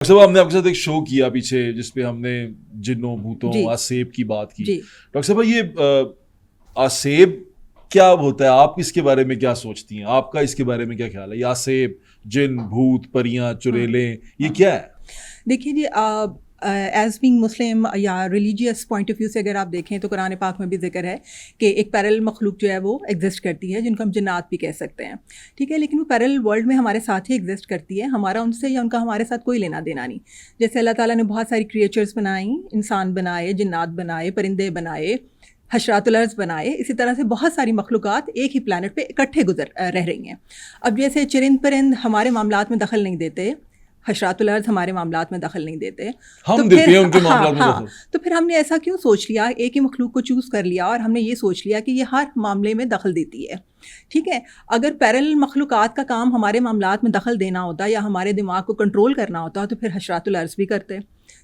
सब हमने आपके साथ एक शो किया पीछे जिस पे हमने जिन्नों भूतों जी आसेब की बात की। जी डॉक्टर साहब ये आसेब क्या होता है, आप इसके बारे में क्या सोचती हैं, आपका इसके बारे में क्या ख्याल है? ये आसेब, जिन, भूत, परियां, चुड़ैलें, ये क्या है? देखिए जी, एज बीइंग मुस्लिम या रिलीजियस पॉइंट ऑफ व्यू से अगर आप देखें तो कुरान पाक में भी जिक्र है कि एक पैरेलल मखलूक जो है वो एग्जिस्ट करती है, जिनको हम जिन्नात भी कह सकते हैं। ठीक है, लेकिन वो पैरेलल वर्ल्ड में हमारे साथ ही एग्जिस्ट करती है, हमारा उनसे या उनका हमारे साथ कोई लेना देना नहीं। जैसे अल्लाह ताला ने बहुत सारी क्रिएचर्स बनाई, इंसान बनाए, जिन्नात बनाए, परिंदे बनाए, हशरातुल अर्ज़ बनाए, इसी तरह से बहुत सारी मखलूक़ात एक ही प्लानट पे इकट्ठे रह रही हैं। अब जैसे चरिंद परिंद हमारे मामलात में दखल नहीं देते, हशरातुल अर्ज़ हमारे मामलात में दखल नहीं देते, हम तो देते फिर हैं उनके मामलात में हाँ, दखल। तो फिर हमने ऐसा क्यों सोच लिया, एक ही मखलूक को चूज़ कर लिया और हमने ये सोच लिया कि ये हर मामले में दखल देती है। ठीक है, अगर पैरेलल मखलूक़ात का काम हमारे मामलात में दखल देना होता या हमारे दिमाग को कंट्रोल करना होता तो फिर हशरातुल अर्ज़ भी करते,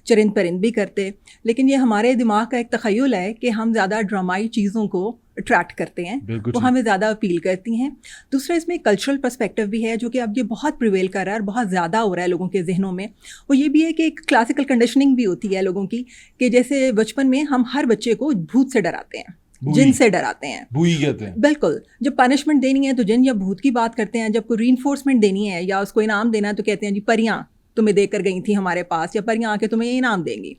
चरिंद परिंद भी करते। लेकिन ये हमारे दिमाग का एक तख़य्युल है कि हम ज़्यादा ड्रामाई चीज़ों को अट्रैक्ट करते हैं, वो हमें ज़्यादा अपील करती हैं। दूसरा इसमें कल्चरल पर्सपेक्टिव भी है जो कि अब ये बहुत प्रिवेल कर रहा है और बहुत ज़्यादा हो रहा है लोगों के जहनों में। वो ये भी है कि एक क्लासिकल कंडीशनिंग भी होती है लोगों की, कि जैसे बचपन में हम हर बच्चे को भूत से डराते हैं, जिन से डराते हैं, भूई कहते हैं। बिल्कुल। जब पनिशमेंट देनी है तो जिन या भूत की बात करते हैं, जब कोई रीइंफोर्समेंट देनी है या उसको इनाम देना है तो कहते हैं जी परियां तुम्हें देकर गई थी हमारे पास, या परियां आके तुम्हें ये इनाम देंगी।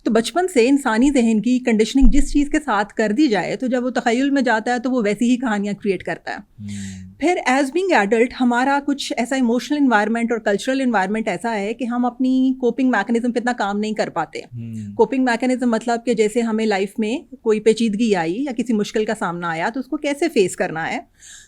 तो बचपन से इंसानी जहन की कंडीशनिंग जिस चीज़ के साथ कर दी जाए तो जब वो तख़य्युल में जाता है तो वो वैसी ही कहानियाँ क्रिएट करता है। फिर एज बीइंग एडल्ट हमारा कुछ ऐसा इमोशनल इन्वायरमेंट और कल्चरल इन्वायरमेंट ऐसा है कि हम अपनी कोपिंग मैकेनिज्म पे इतना काम नहीं कर पाते। कोपिंग मैकेनिज्म मतलब कि जैसे हमें लाइफ में कोई पेचीदगी आई या किसी मुश्किल का सामना आया तो उसको कैसे फेस करना है,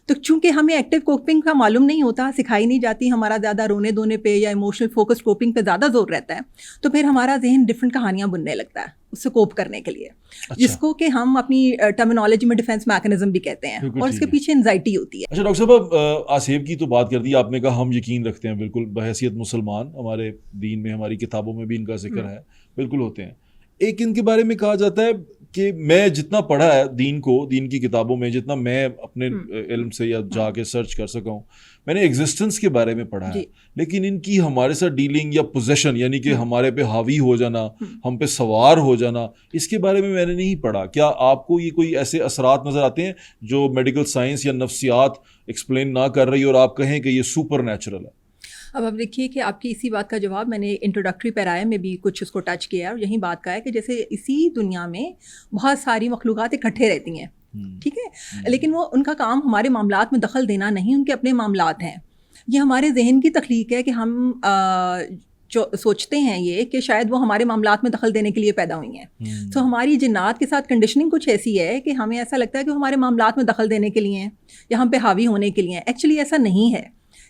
तो चूंकि हमें एक्टिव कोपिंग का मालूम नहीं होता, सिखाई नहीं जाती, हमारा ज़्यादा रोने धोने पे या इमोशनल फोकस्ड कोपिंग पे ज़्यादा जोर रहता है, तो फिर हमारा जहन डिफरेंट कहानियाँ बुनने लगता है उससे कोप करने के लिए। अच्छा। जिसको कि हम अपनी टर्मिनोलॉजी में डिफेंस मैकेनिज्म भी कहते हैं, और इसके पीछे एंजाइटी होती है। अच्छा डॉक्टर साहब, आसेब की तो बात कर दी आपने, कहा हम यकीन रखते हैं, बिल्कुल बहैसियत मुसलमान, हमारे दीन में, हमारी किताबों में भी इनका जिक्र है, बिल्कुल होते हैं। एक इनके बारे में कहा जाता है कि मैं जितना पढ़ा है दीन को, दीन की किताबों में, जितना मैं अपने इल्म से या जाके सर्च कर सका हूँ, मैंने एग्जिस्टेंस के बारे में पढ़ा है, लेकिन इनकी हमारे साथ डीलिंग या पोजेशन, यानी कि हमारे पे हावी हो जाना, हम पे सवार हो जाना, इसके बारे में मैंने नहीं पढ़ा। क्या आपको ये कोई ऐसे असरात नज़र आते हैं जो मेडिकल साइंस या नफ्सियात एक्सप्लेन ना कर रही और आप कहें कि ये सुपर नेचुरल है? अब आप देखिए कि आपकी इसी बात का जवाब मैंने इंट्रोडक्टरी पैराया में भी कुछ उसको टच किया है, और यही बात का है कि जैसे इसी दुनिया में बहुत सारी मखलूक़ात इकट्ठे रहती हैं, ठीक है, लेकिन वो उनका काम हमारे मामलात में दखल देना नहीं, उनके अपने मामलात हैं। ये हमारे जहन की तख्लीक है कि हम जो सोचते हैं ये कि शायद वो हमारे मामलात में दखल देने के लिए पैदा हुई हैं। तो हमारी जिन्नात के साथ कंडीशनिंग कुछ ऐसी है कि हमें ऐसा लगता है कि वो हमारे मामलात में दखल देने के लिए हैं या हम पे हावी होने के लिए हैं। एक्चुअली ऐसा नहीं है,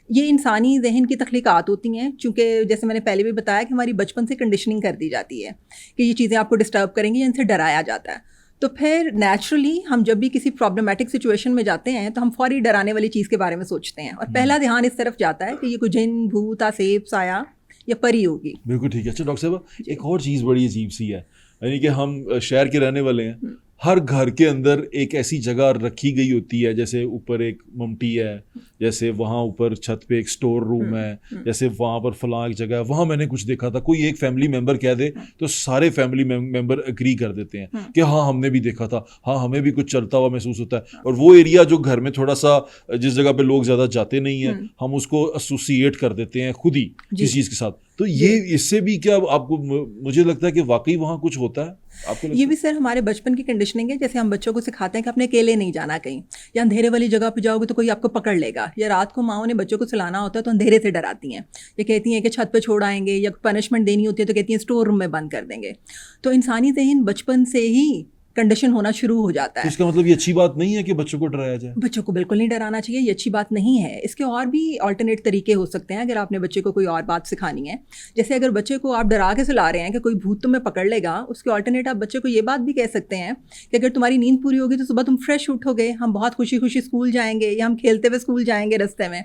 ये इंसानी जहन की तख्लीक़ात होती हैं, चूँकि जैसे मैंने पहले भी बताया कि हमारी बचपन से कंडीशनिंग कर दी जाती है कि ये चीज़ें आपको डिस्टर्ब करेंगी, इनसे डराया जाता है। तो फिर नेचुरली हम जब भी किसी प्रॉब्लमेटिक सिचुएशन में जाते हैं तो हम फौरी डराने वाली चीज़ के बारे में सोचते हैं, और पहला ध्यान इस तरफ जाता है कि ये कोई जिन, भूत, आसेब, साया या परी होगी। बिल्कुल ठीक है। अच्छा डॉक्टर साहब, एक और चीज़ बड़ी अजीब सी है, यानी कि हम शहर के रहने वाले हैं, हर घर के अंदर एक ऐसी जगह रखी गई होती है, जैसे ऊपर एक ममटी है, जैसे वहाँ ऊपर छत पे एक स्टोर रूम है, जैसे वहाँ पर फलां एक जगह है। वहाँ मैंने कुछ देखा था, कोई एक फैमिली मेंबर कह दे तो सारे फैमिली मेंबर एग्री कर देते हैं कि हाँ हमने भी देखा था, हाँ हमें भी कुछ चलता हुआ महसूस होता है। और वो एरिया जो घर में थोड़ा सा, जिस जगह पे लोग ज़्यादा जाते नहीं हैं, हम उसको एसोसिएट कर देते हैं खुद ही किसी चीज़ के साथ। तो ये इससे भी क्या आपको, मुझे लगता है कि वाकई वहाँ कुछ होता है आपको? ये भी सर हमारे बचपन की कंडीशनिंग है। जैसे हम बच्चों को सिखाते हैं कि अपने अकेले नहीं जाना कहीं, या अंधेरे वाली जगह पे जाओगे तो कोई आपको पकड़ लेगा, या रात को माओ ने बच्चों को सुलाना होता है तो अंधेरे से डराती हैं, ये कहती हैं कि छत पे छोड़ आएंगे, या पनिशमेंट देनी होती है तो कहती हैं स्टोर रूम में बंद कर देंगे। तो इंसानी जहन बचपन से ही कंडीशन होना शुरू हो जाता है। तो इसका मतलब ये अच्छी बात नहीं है कि बच्चों को डराया जाए? बच्चों को बिल्कुल नहीं डराना चाहिए, ये अच्छी बात नहीं है। इसके और भी अल्टरनेट तरीके हो सकते हैं अगर आपने बच्चे को कोई और बात सिखानी है। जैसे अगर बच्चे को आप डरा के सुला रहे हैं कि कोई भूत तुम्हें पकड़ लेगा, उसके अल्टरनेट आप बच्चे को ये बात भी कह सकते हैं कि अगर तुम्हारी नींद पूरी होगी तो सुबह तुम फ्रेश उठोगे, हम बहुत खुशी खुशी स्कूल जाएंगे, या हम खेलते हुए स्कूल जाएंगे रास्ते में।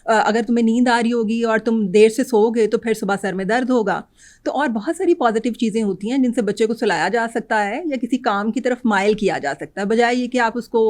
अगर तुम्हें नींद आ रही होगी और तुम देर से सोओगे तो फिर सुबह सर में दर्द होगा। तो और बहुत सारी पॉजिटिव चीज़ें होती हैं जिनसे बच्चे को सुलाया जा सकता है या किसी काम की तरफ माइल किया जा सकता है, बजाय ये कि आप उसको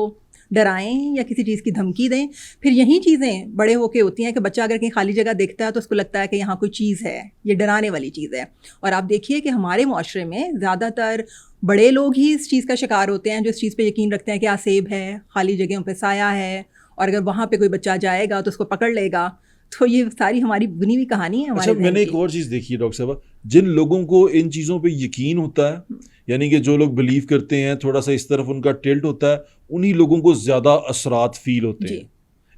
ڈرائیں یا کسی چیز کی دھمکی دیں. پھر یہی چیزیں بڑے ہو کے ہوتی ہیں کہ بچہ اگر کہیں خالی جگہ دیکھتا ہے تو اس کو لگتا ہے کہ یہاں کوئی چیز ہے, یہ ڈرانے والی چیز ہے. اور آپ دیکھیے کہ ہمارے معاشرے میں زیادہ تر بڑے لوگ ہی اس چیز کا شکار ہوتے ہیں جو اس چیز پہ یقین رکھتے ہیں کہ آسیب ہے, خالی جگہوں پہ سایہ ہے, اور اگر وہاں پہ کوئی بچہ جائے گا تو اس کو پکڑ لے گا. تو یہ ساری ہماری بنی ہوئی کہانی ہے. اچھا, میں نے ایک اور چیز دیکھی ہے ڈاکٹر صاحبہ, جن لوگوں کو ان چیزوں پہ یقین ہوتا ہے, یعنی کہ جو لوگ بلیو کرتے ہیں, تھوڑا سا اس طرف ان کا ٹلٹ ہوتا ہے, انہی لوگوں کو زیادہ اثرات فیل ہوتے ہیں.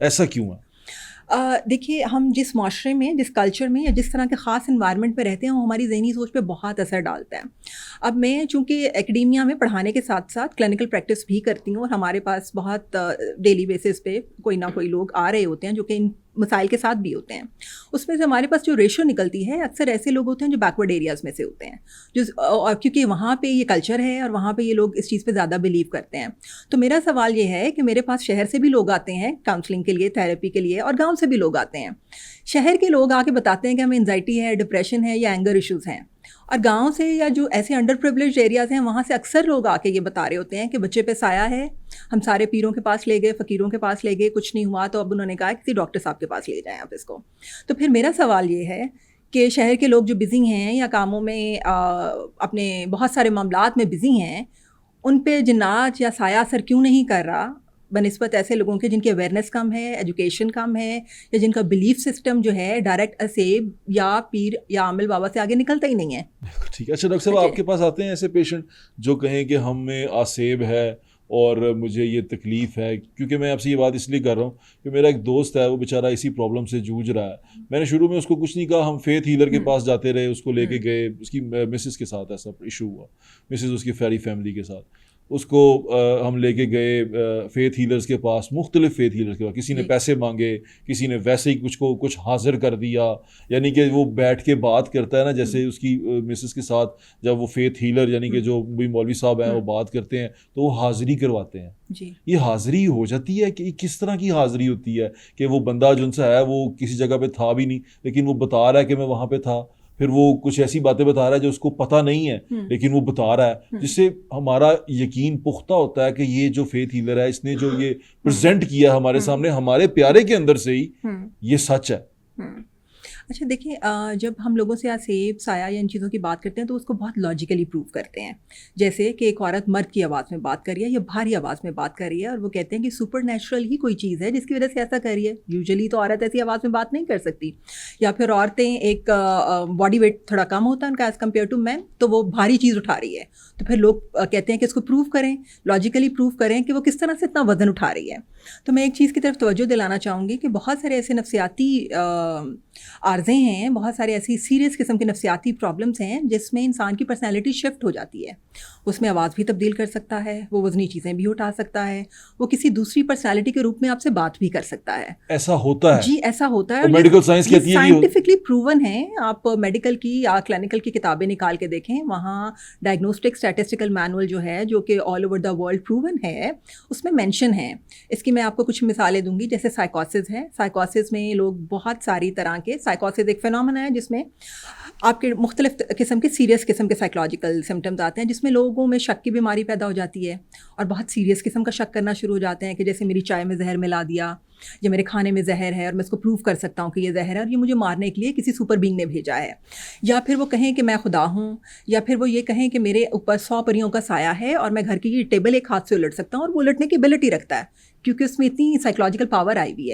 ایسا کیوں ہے؟ دیکھیے, ہم جس معاشرے میں, جس کلچر میں یا جس طرح کے خاص انوائرمنٹ پہ رہتے ہیں وہ ہماری ذہنی سوچ پہ بہت اثر ڈالتا ہے. اب میں چونکہ اکیڈیمیا میں پڑھانے کے ساتھ ساتھ کلینکل پریکٹس بھی کرتی ہوں, اور ہمارے پاس بہت ڈیلی بیسس پہ کوئی نہ کوئی لوگ آ رہے ہوتے ہیں جو کہ ان مسائل کے ساتھ بھی ہوتے ہیں. اس میں سے ہمارے پاس جو ریشو نکلتی ہے اکثر ایسے لوگ ہوتے ہیں جو بیکورڈ ایریاز میں سے ہوتے ہیں, جو کیونکہ وہاں پہ یہ کلچر ہے اور وہاں پہ یہ لوگ اس چیز پہ زیادہ بلیو کرتے ہیں. تو میرا سوال یہ ہے کہ میرے پاس شہر سے بھی لوگ آتے ہیں کاؤنسلنگ کے لیے, تھیراپی کے لیے, اور گاؤں سے بھی لوگ آتے ہیں. شہر کے لوگ آ کے بتاتے ہیں کہ ہمیں انزائٹی ہے, ڈپریشن ہے یا اینگر ایشوز ہیں. اور گاؤں سے یا جو ایسے انڈر پریویلیجڈ ایریاز ہیں وہاں سے اکثر لوگ آ کے یہ بتا رہے ہوتے ہیں کہ بچے پہ سایہ ہے, ہم سارے پیروں کے پاس لے گئے, فقیروں کے پاس لے گئے, کچھ نہیں ہوا, تو اب انہوں نے کہا کسی ڈاکٹر صاحب کے پاس لے جائیں آپ اس کو. تو پھر میرا سوال یہ ہے کہ شہر کے لوگ جو بزی ہیں یا کاموں میں اپنے بہت سارے معاملات میں بزی ہیں, ان پہ جنات یا سایہ اثر کیوں نہیں کر رہا بنسبت ایسے لوگوں کے جن کی اویئرنیس کم ہے, ایجوکیشن کم ہے, یا جن کا بلیف سسٹم جو ہے ڈائریکٹ اسیب یا پیر یا عامل بابا سے آگے نکلتا ہی نہیں ہے. ٹھیک ہے. اچھا ڈاکٹر صاحب, آپ کے پاس آتے ہیں ایسے پیشنٹ جو کہیں کہ ہم میں آسیب ہے اور مجھے یہ تکلیف ہے؟ کیونکہ میں آپ سے یہ بات اس لیے کر رہا ہوں کہ میرا ایک دوست ہے, وہ بیچارہ اسی پرابلم سے جوجھ رہا ہے. میں نے شروع میں اس کو کچھ نہیں کہا, ہم فیتھ ہیلر کے پاس جاتے رہے, اس کو لے کے گئے, اس کی مسز کے ساتھ ایسا ایشو ہوا, مسز اس کی ساری فیملی کے ساتھ, اس کو ہم لے کے گئے فیتھ ہیلرز کے پاس, مختلف فیتھ ہیلرز کے پاس. کسی نے پیسے مانگے, کسی نے ویسے ہی کچھ حاضر کر دیا, یعنی کہ وہ بیٹھ کے بات کرتا ہے نا, جیسے اس کی مسز کے ساتھ جب وہ فیتھ ہیلر یعنی کہ جو بھی مولوی صاحب ہیں وہ بات کرتے ہیں تو وہ حاضری کرواتے ہیں. یہ حاضری ہو جاتی ہے کہ کس طرح کی حاضری ہوتی ہے کہ وہ بندہ جو ان سے ہے وہ کسی جگہ پہ تھا بھی نہیں, لیکن وہ بتا رہا ہے کہ میں وہاں پہ تھا, پھر وہ کچھ ایسی باتیں بتا رہا ہے جو اس کو پتہ نہیں ہے لیکن وہ بتا رہا ہے, جس سے ہمارا یقین پختہ ہوتا ہے کہ یہ جو فیتھ ہیلر ہے, اس نے جو یہ پریزنٹ کیا ہمارے سامنے, ہمارے پیارے کے اندر سے ہی یہ سچ ہے. اچھا دیکھیں, جب ہم لوگوں سے آسیب, سایہ یا ان چیزوں کی بات کرتے ہیں تو اس کو بہت لاجیکلی پروو کرتے ہیں. جیسے کہ ایک عورت مرد کی آواز میں بات کر رہی ہے یا بھاری آواز میں بات کر رہی ہے, اور وہ کہتے ہیں کہ سپر نیچرل ہی کوئی چیز ہے جس کی وجہ سے ایسا کر رہی ہے. یوزلی تو عورت ایسی آواز میں بات نہیں کر سکتی. یا پھر عورتیں ایک باڈی ویٹ تھوڑا کم ہوتا ہے ان کا ایز کمپیئر ٹو مین, تو وہ بھاری چیز اٹھا رہی ہے, تو پھر لوگ کہتے ہیں کہ اس کو پروو کریں, لاجیکلی پروو کریں کہ وہ کس طرح سے اتنا وزن اٹھا رہی ہے. تو میں ایک چیز کی طرف توجہ دلانا چاہوں گی کہ بہت سارے ایسے نفسیاتی عارضے ہیں, بہت سارے ایسی سیریس قسم کے نفسیاتی پرابلمس ہیں جس میں انسان کی پرسنالٹی شفٹ ہو جاتی ہے. اس میں آواز بھی تبدیل کر سکتا ہے, وہ وزنی چیزیں بھی اٹھا سکتا ہے, وہ کسی دوسری پرسنالٹی کے روپ میں آپ سے بات بھی کر سکتا ہے. ایسا ہوتا ہے؟ جی ایسا ہوتا ہے, میڈیکل سائنس کہتی ہے, سائنٹیفکلی پروون ہے. آپ میڈیکل کی یا کلینکل کی کتابیں نکال کے دیکھیں, وہاں ڈائگنوسٹک اسٹیٹسٹیکل مینول جو ہے جو کہ all over the world proven ہے, اس میں مینشن ہے. اس کی میں آپ کو کچھ مثالیں دوں گی. جیسے سائیکوسس ہے, سائیکوسس میں لوگ بہت ساری طرح کے, سائیکوسس ایک فینومینا ہے جس میں آپ کے مختلف قسم کے سیریس قسم کے سائیکولوجیکل سمٹمز آتے ہیں, جس میں لوگوں میں شک کی بیماری پیدا ہو جاتی ہے اور بہت سیریس قسم کا شک کرنا شروع ہو جاتے ہیں کہ جیسے میری چائے میں زہر ملا دیا, یا میرے کھانے میں زہر ہے اور میں اس کو پروف کر سکتا ہوں کہ یہ زہر ہے اور یہ مجھے مارنے کے لیے کسی سپر بینگ نے بھیجا ہے. یا پھر وہ کہیں کہ میں خدا ہوں, یا پھر وہ یہ کہیں کہ میرے اوپر 100 پریوں کا سایہ ہے اور میں گھر کی ٹیبل ایک ہاتھ سے الٹ سکتا ہوں, اور وہ الٹنے کی ایبلٹی رکھتا ہے کیونکہ اس میں اتنی سائیکولوجیکل پاور آئی ہوئی ہے.